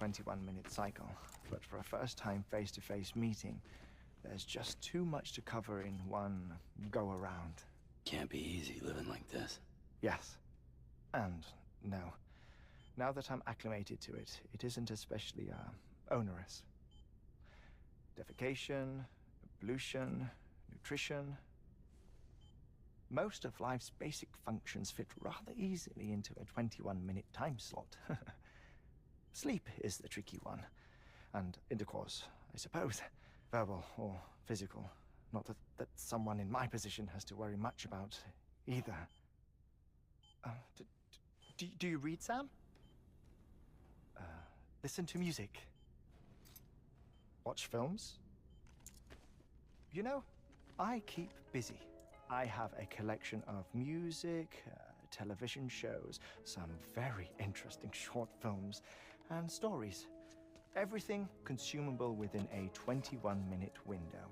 21-minute cycle, but for a first-time face-to-face meeting, there's just too much to cover in one go-around. Can't be easy living like this. Yes. And no. Now that I'm acclimated to it, it isn't especially, onerous. Defecation, ablution, nutrition. Most of life's basic functions fit rather easily into a 21-minute time slot. Sleep is the tricky one. And intercourse, I suppose. Verbal or physical. Not that someone in my position has to worry much about either. Do you read, Sam? Listen to music. Watch films? You know, I keep busy. I have a collection of music, television shows, some very interesting short films, and stories. Everything consumable within a 21-minute window.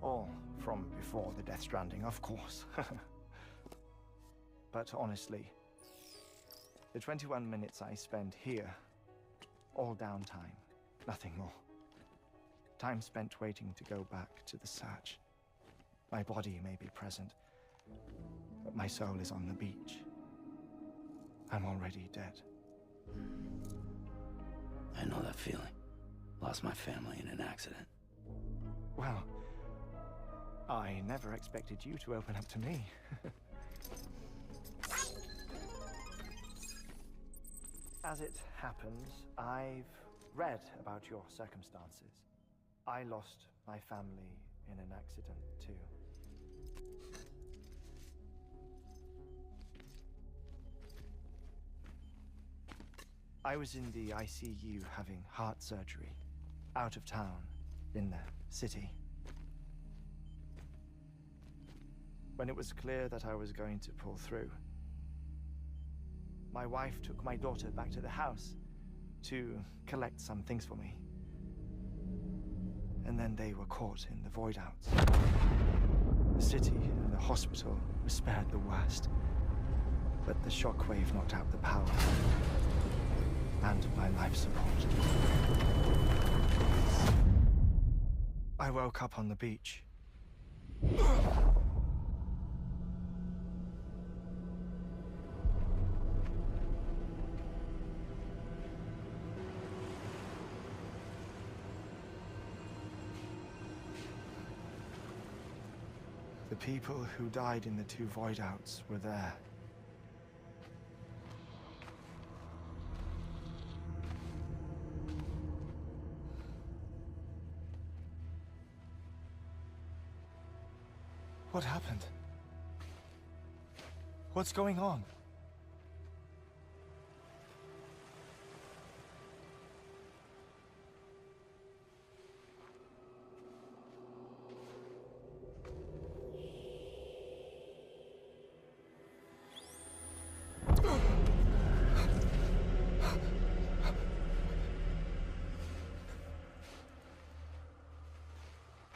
All from before the Death Stranding, of course. But honestly, the 21 minutes I spend here, all downtime, nothing more. Time spent waiting to go back to the search. My body may be present, but my soul is on the beach. I'm already dead. I know that feeling. Lost my family in an accident. Well, I never expected you to open up to me. As it happens, I've read about your circumstances. I lost my family in an accident, too. I was in the ICU having heart surgery, out of town, in the city. When it was clear that I was going to pull through, my wife took my daughter back to the house to collect some things for me. And then they were caught in the void outs. The city and the hospital were spared the worst, but the shockwave knocked out the power and my life support. I woke up on the beach. The people who died in the 2 void outs were there. What happened? What's going on?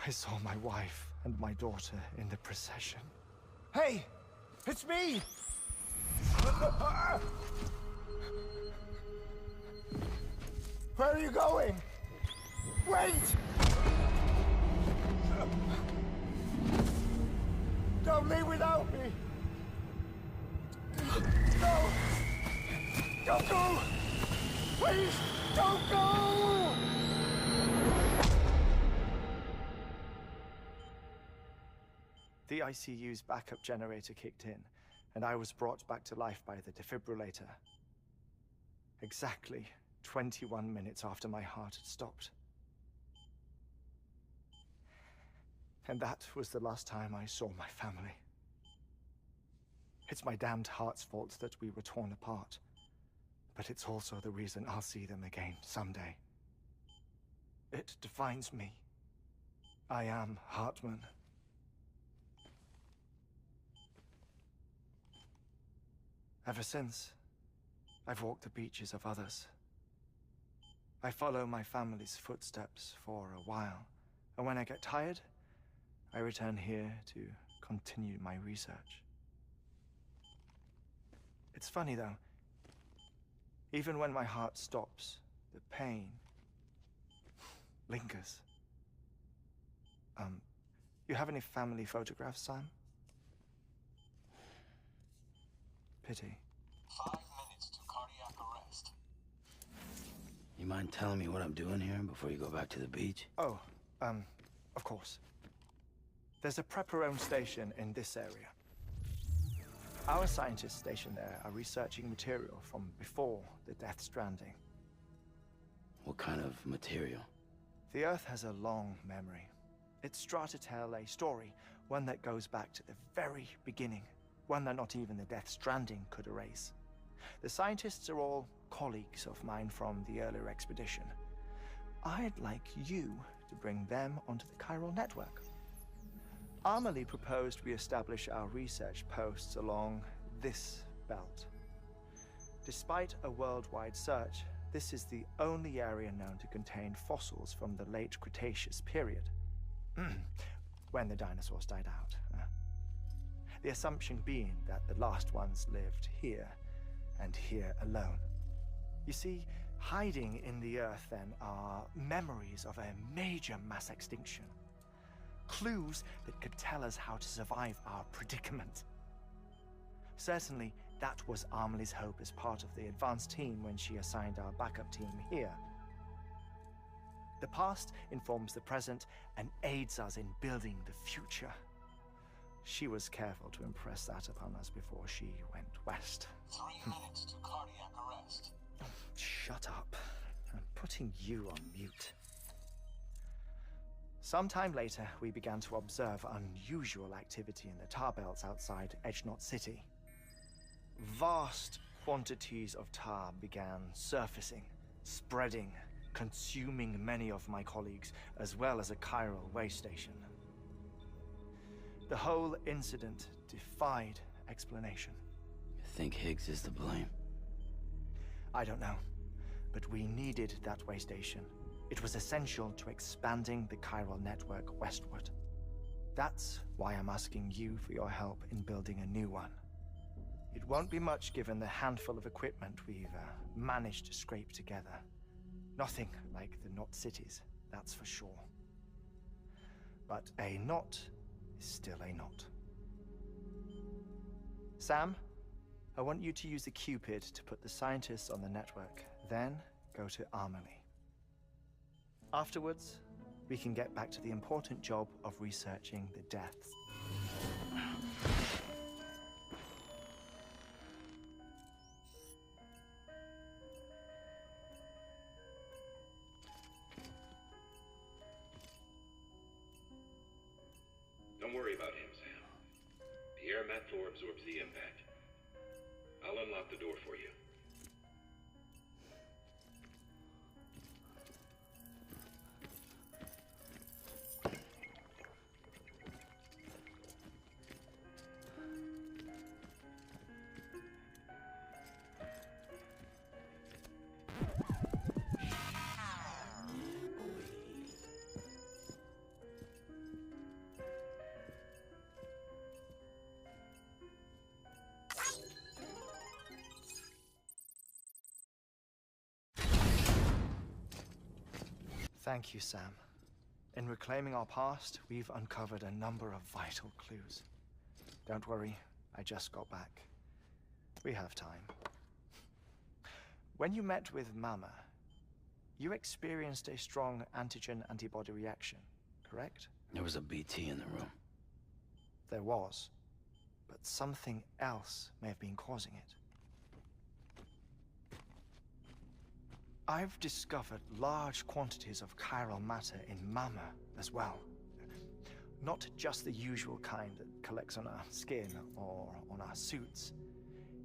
I saw my wife and my daughter in the procession. Hey! It's me! Where are you going? Wait! Don't leave without me! No! Don't go! Please, don't go! The ICU's backup generator kicked in, and I was brought back to life by the defibrillator. Exactly 21 minutes after my heart had stopped. And that was the last time I saw my family. It's my damned heart's fault that we were torn apart, but it's also the reason I'll see them again someday. It defines me. I am Hartman. Ever since, I've walked the beaches of others. I follow my family's footsteps for a while, and when I get tired, I return here to continue my research. It's funny though. Even when my heart stops, the pain lingers. You have any family photographs, Sam? Pity. 5 minutes to cardiac arrest. You mind telling me what I'm doing here before you go back to the beach? Oh, of course. There's a prepper-owned station in this area. Our scientists stationed there are researching material from before the Death Stranding. What kind of material? The Earth has a long memory. It's trying to tell a story, one that goes back to the very beginning, one that not even the Death Stranding could erase. The scientists are all colleagues of mine from the earlier expedition. I'd like you to bring them onto the chiral network. Amelie proposed we establish our research posts along this belt. Despite a worldwide search, this is the only area known to contain fossils from the late Cretaceous period, when the dinosaurs died out. The assumption being that the last ones lived here, and here alone. You see, hiding in the Earth then are memories of a major mass extinction. Clues that could tell us how to survive our predicament. Certainly, that was Amelie's hope as part of the advanced team when she assigned our backup team here. The past informs the present and aids us in building the future. She was careful to impress that upon us before she went west. 3 minutes to cardiac arrest. Shut up. I'm putting you on mute. Sometime later, we began to observe unusual activity in the tar belts outside Edgenot City. Vast quantities of tar began surfacing, spreading, consuming many of my colleagues, as well as a chiral way station. The whole incident defied explanation. You think Higgs is to blame? I don't know, but we needed that way station. It was essential to expanding the chiral network westward. That's why I'm asking you for your help in building a new one. It won't be much given the handful of equipment we've managed to scrape together. Nothing like the knot cities, that's for sure. But a knot is still a knot. Sam, I want you to use the Cupid to put the scientists on the network, then go to Amelie. Afterwards, we can get back to the important job of researching the deaths. Don't worry about him, Sam. The air mat floor absorbs the impact. I'll unlock the door for you. Thank you, Sam. In reclaiming our past, we've uncovered a number of vital clues. Don't worry, I just got back. We have time. When you met with Mama, you experienced a strong antigen-antibody reaction, correct? There was a BT in the room. There was, but something else may have been causing it. I've discovered large quantities of chiral matter in Mama as well. Not just the usual kind that collects on our skin or on our suits.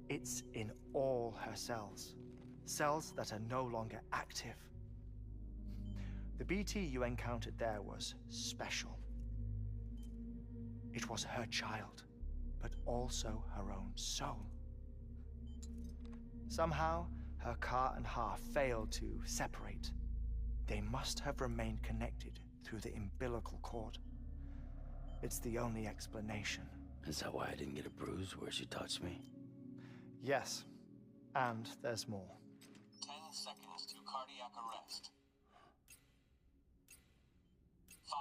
It's in all her cells. Cells that are no longer active. The BT you encountered there was special. It was her child, but also her own soul. Somehow, her car and half failed to separate. They must have remained connected through the umbilical cord. It's the only explanation. Is that why I didn't get a bruise where she touched me? Yes, and there's more. cardiac arrest. 5,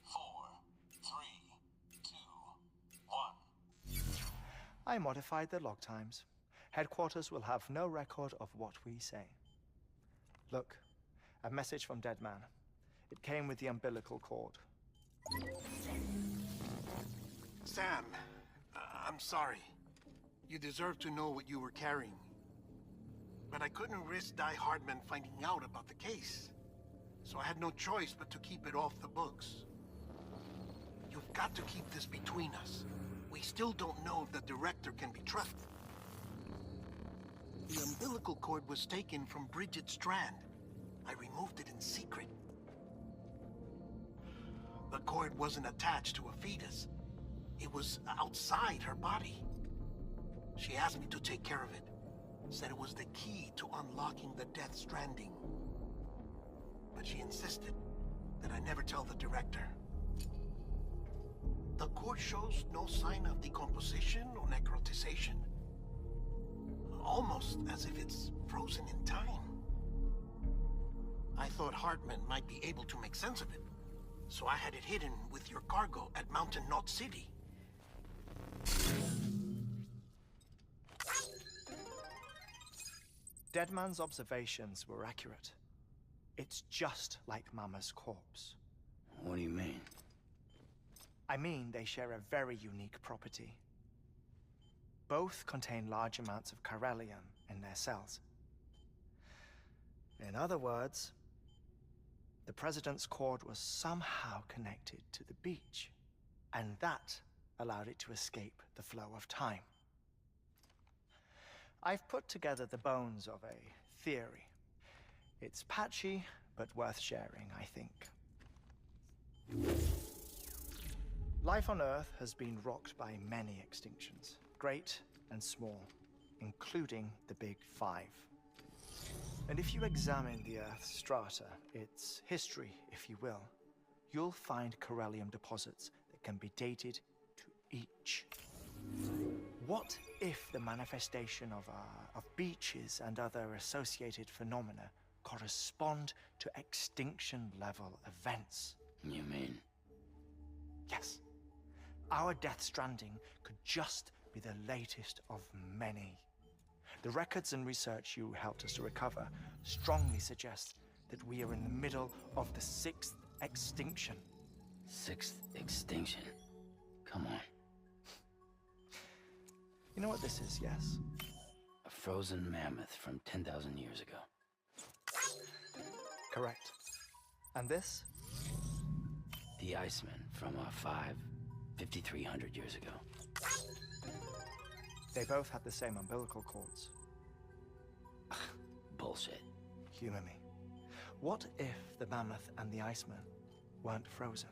4, 3, 2, 1. I modified the log times. Headquarters will have no record of what we say. Look, a message from Dead Man. It came with the umbilical cord. Sam, I'm sorry. You deserve to know what you were carrying. But I couldn't risk Die Hardman finding out about the case. So I had no choice but to keep it off the books. You've got to keep this between us. We still don't know if the director can be trusted. The umbilical cord was taken from Bridget Strand. I removed it in secret. The cord wasn't attached to a fetus. It was outside her body. She asked me to take care of it. Said it was the key to unlocking the Death Stranding. But she insisted that I never tell the director. The cord shows no sign of decomposition or necrotization. Almost as if it's frozen in time. I thought Hartman might be able to make sense of it, so I had it hidden with your cargo at Mountain Knot City. Deadman's observations were accurate. It's just like Mama's corpse. What do you mean? I mean, they share a very unique property. Both contain large amounts of chiralium in their cells. In other words, the President's cord was somehow connected to the beach, and that allowed it to escape the flow of time. I've put together the bones of a theory. It's patchy, but worth sharing, I think. Life on Earth has been rocked by many extinctions, great and small, including the Big Five. And if you examine the Earth's strata, its history, if you will, you'll find chiralium deposits that can be dated to each. What if the manifestation of beaches and other associated phenomena correspond to extinction-level events? You mean? Yes. Our Death Stranding could just be the latest of many. The records and research you helped us to recover strongly suggest that we are in the middle of the 6th extinction. 6th extinction? Come on. You know what this is, yes? A frozen mammoth from 10,000 years ago. Correct. And this? The Iceman from 5,300 years ago. They both had the same umbilical cords. Bullshit. Humor me. What if the mammoth and the Iceman weren't frozen?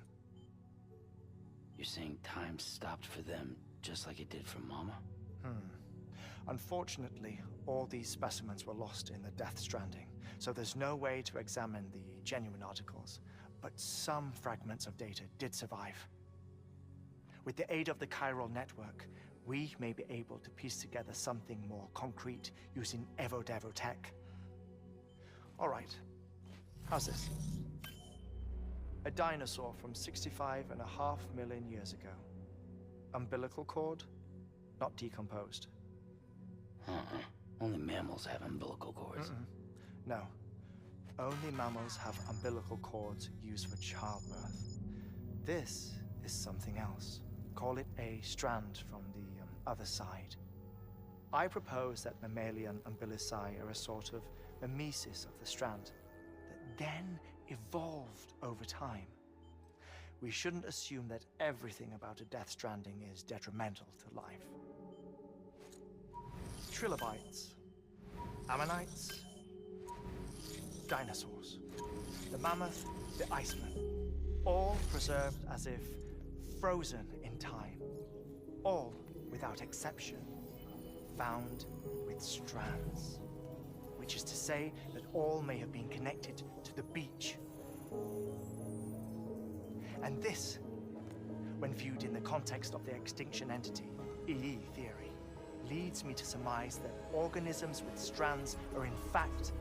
You're saying time stopped for them just like it did for Mama? Unfortunately, all these specimens were lost in the Death Stranding, so there's no way to examine the genuine articles, but some fragments of data did survive. With the aid of the chiral network, we may be able to piece together something more concrete using Evo-Devo tech. All right, how's this? A dinosaur from 65.5 million years ago. Umbilical cord, not decomposed. Only mammals have umbilical cords. No. Only mammals have umbilical cords used for childbirth. This is something else. Call it a strand from the other side. I propose that mammalian umbilici are a sort of mimesis of the strand that then evolved over time. We shouldn't assume that everything about a Death Stranding is detrimental to life. Trilobites, ammonites, dinosaurs, the mammoth, the Iceman, all preserved as if frozen in time, all without exception, found with strands, which is to say that all may have been connected to the beach. And this, when viewed in the context of the extinction entity, EE theory, leads me to surmise that organisms with strands are in fact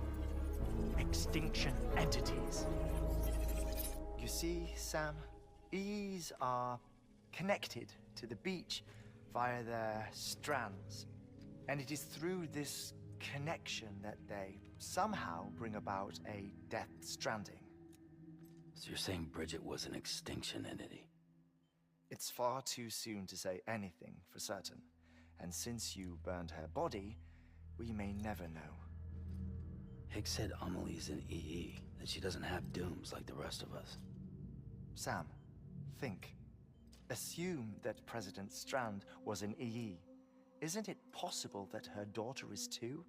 extinct. extinction entities. You see, Sam, EEs are connected to the beach via their strands. And it is through this connection that they somehow bring about a death stranding. So you're saying Bridget was an extinction entity? It's far too soon to say anything for certain. And since you burned her body, we may never know. Higgs said Amelie's an EE, that she doesn't have dooms like the rest of us. Sam, think. Assume that President Strand was an EE. Isn't it possible that her daughter is too?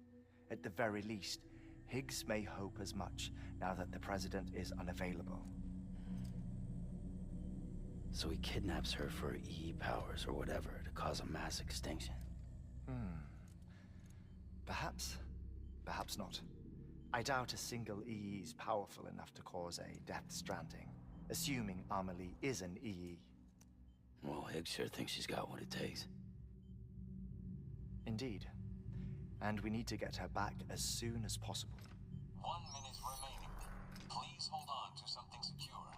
At the very least, Higgs may hope as much now that the President is unavailable. So he kidnaps her for EE powers or whatever to cause a mass extinction. Perhaps. Perhaps not. I doubt a single EE is powerful enough to cause a death stranding, assuming Amelie is an EE. Well, Higgs sure thinks she's got what it takes. Indeed. And we need to get her back as soon as possible. 1 minute remaining. Please hold on to something secure.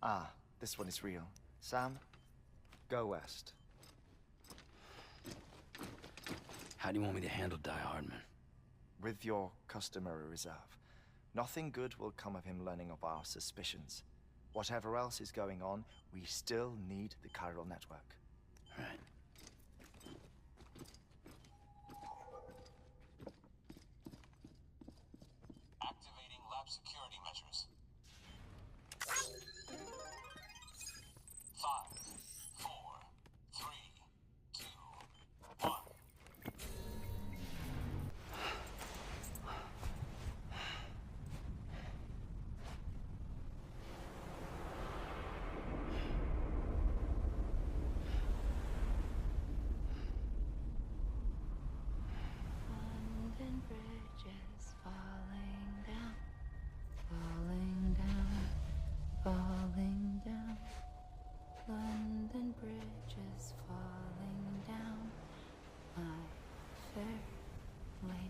Ah, this one is real. Sam, go west. How do you want me to handle Die Hardman? With your customary reserve. Nothing good will come of him learning of our suspicions. Whatever else is going on, we still need the chiral network. Right. Activating lab security measures. 5, 4, 3, 2, 1. London bridges falling down, falling down, falling down. London bridges falling down, my fair lady.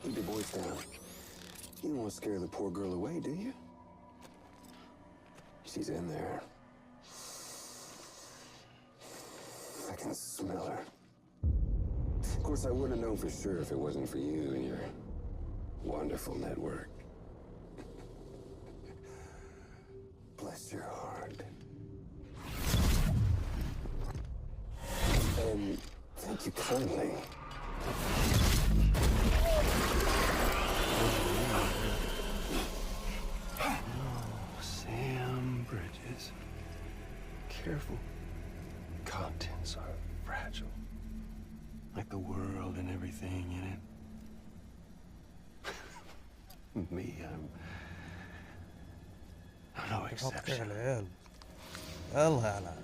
Keep your voice down. You don't want to scare the poor girl away, do you? She's in there. I can smell her. Of course, I wouldn't have known for sure if it wasn't for you and your wonderful network. Bless your heart. And thank you kindly. Sam Bridges. Careful. Contents are fragile. Like the world and everything in it. Me, I'm no exception. العيال الهلاك.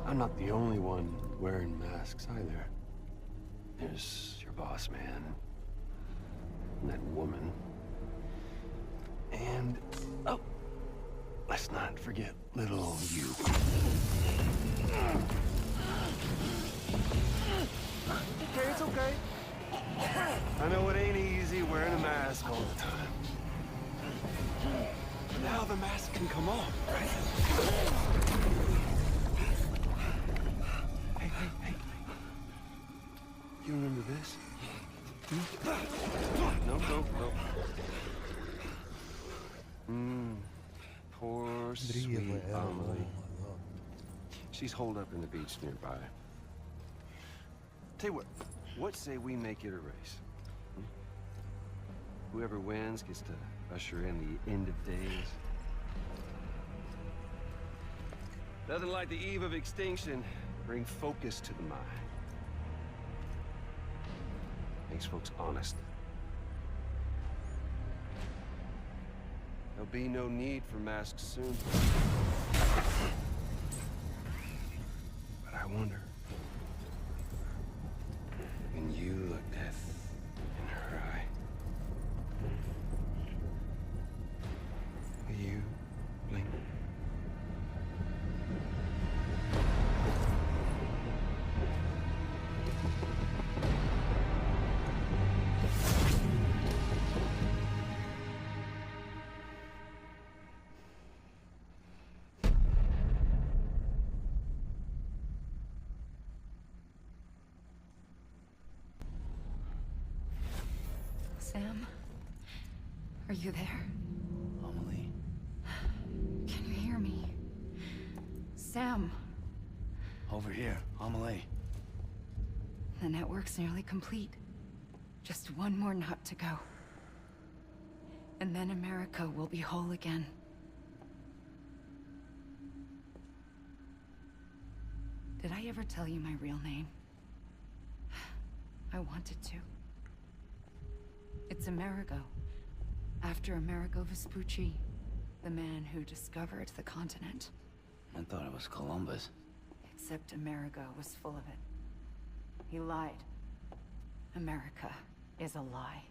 I'm not the only one wearing masks either. There's There's your boss man. And that woman. And, oh, let's not forget little you. Okay, it's okay. I know it ain't easy wearing a mask all the time. But now the mask can come off, right? Hey. You remember this? No. Poor sweet Amelie. She's holed up in the beach nearby. Tell you what say we make it a race? Whoever wins gets to usher in the end of days. Nothing like the eve of extinction. Bring focus to the mind. Makes folks honest. There'll be no need for masks soon. But I wonder, when you look death in her eye, will you blink? Sam? Are you there? Amelie? Can you hear me? Sam? Over here, Amelie. The network's nearly complete. Just one more knot to go. And then America will be whole again. Did I ever tell you my real name? I wanted to. It's Amerigo. After Amerigo Vespucci, the man who discovered the continent. I thought it was Columbus. Except Amerigo was full of it. He lied. America is a lie.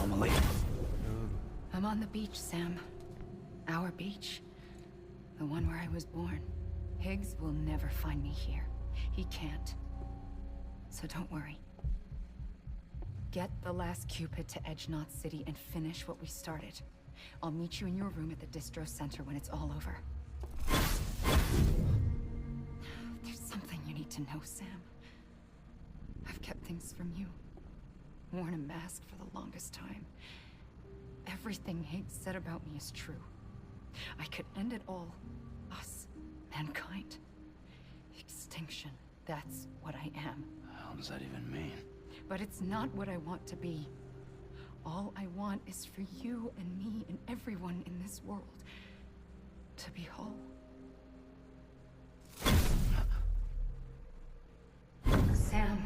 Amelie. I'm on the beach, Sam. Our beach. The one where I was born. Higgs will never find me here. He can't. So don't worry. Get the last Cupid to Edge Knot City and finish what we started. I'll meet you in your room at the distro center when it's all over. There's something you need to know, Sam. I've kept things from you. Worn a mask for the longest time. Everything Higgs said about me is true. I could end it all. Us. Mankind. Extinction. That's what I am. How does that even mean? But it's not what I want to be. All I want is for you and me and everyone in this world to be whole. Sam.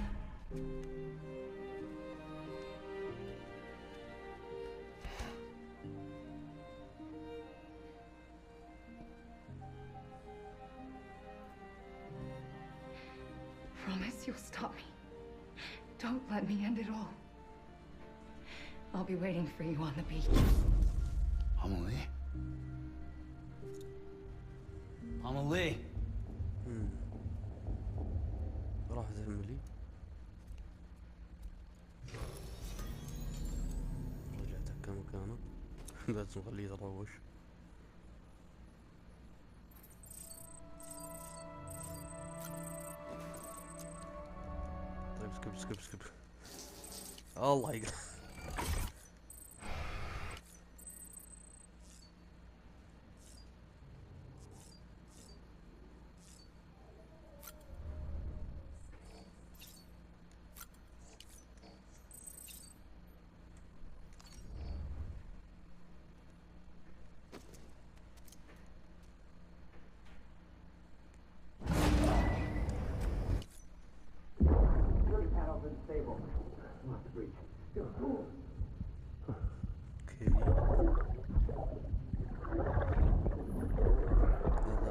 Promise you'll stop me. Don't let me end it all. I'll be waiting for you on the beach. Amelie? Amelie! راحت أملي. رجعت أكا مكانه. بس نخليه يتروش. طيب سكب. الله يقهر.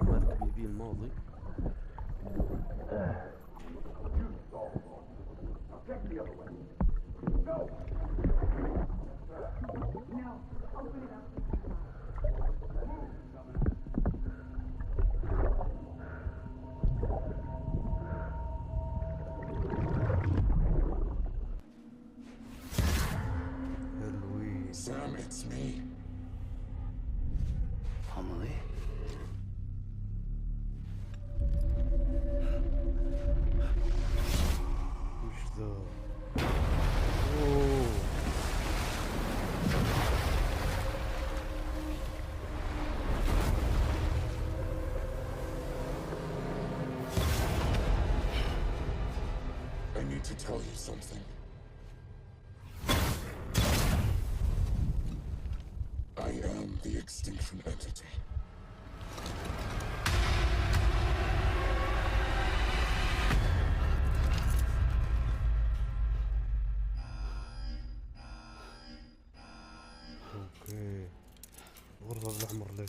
هذا مركبي الماضي. Sam, it's me. Amelie? وش ذا؟ اوه I need to tell you something. I am the extinction entity. اوكي الغرفة بالاحمر ليه؟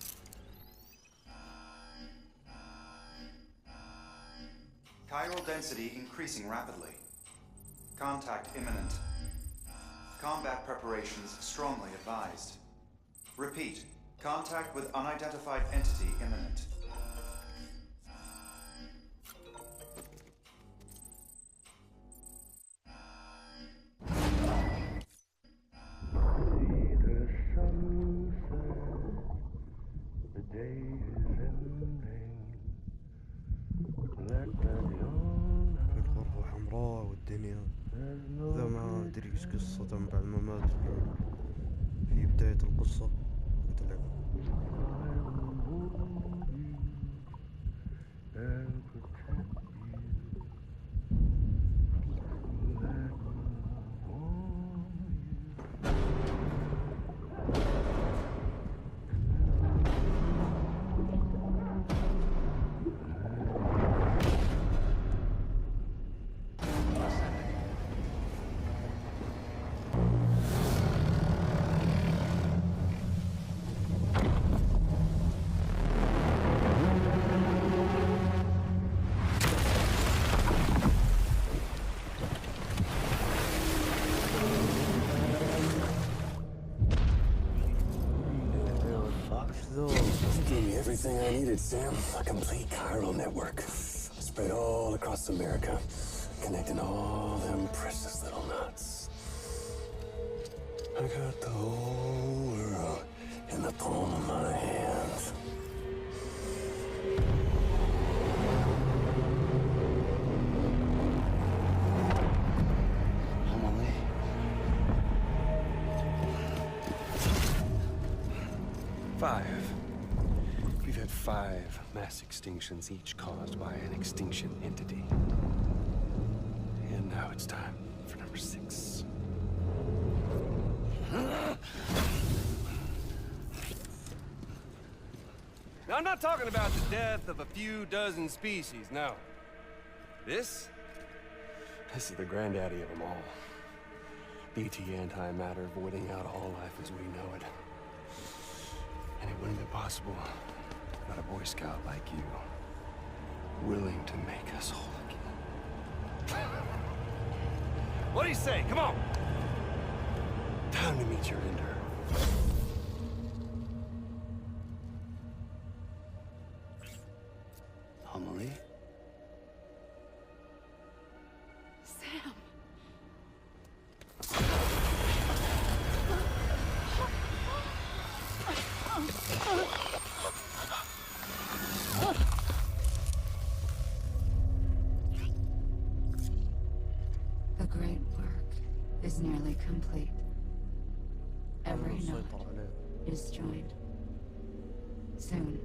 Chiral density increasing rapidly. Contact imminent. Combat preparations strongly advised. Repeat. Contact with unidentified entity imminent. الغرفة حمراء والدنيا ذا ما ادري ايش قصته من بعد ما مات في بداية القصة قلت You gave me everything I needed, Sam. A complete chiral network. Spread all across America. Connecting all them precious little knots. I got the whole world in the palm of my hand. We've had 5 mass extinctions, each caused by an extinction entity. And now it's time for number 6. Now, I'm not talking about the death of a few dozen species, no. This is the granddaddy of them all. BT antimatter voiding out all life as we know it. And it wouldn't be possible without a Boy Scout like you, willing to make us whole again. What do you say? Come on! Time to meet your ender. Amelie? Sam. The great work is nearly complete. Every knot is joined. Soon,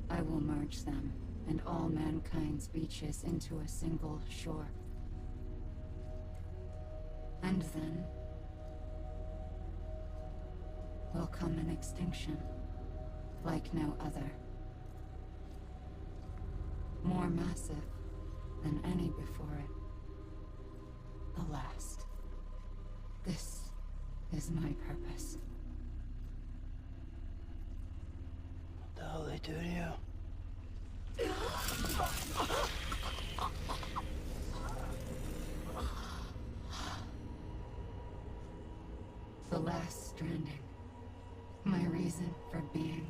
I will merge them and all mankind's beaches into a single shore. And then will come an extinction like no other. More massive than any before it. The last. This is my purpose. What the hell they do to you? The last stranding. My reason for being.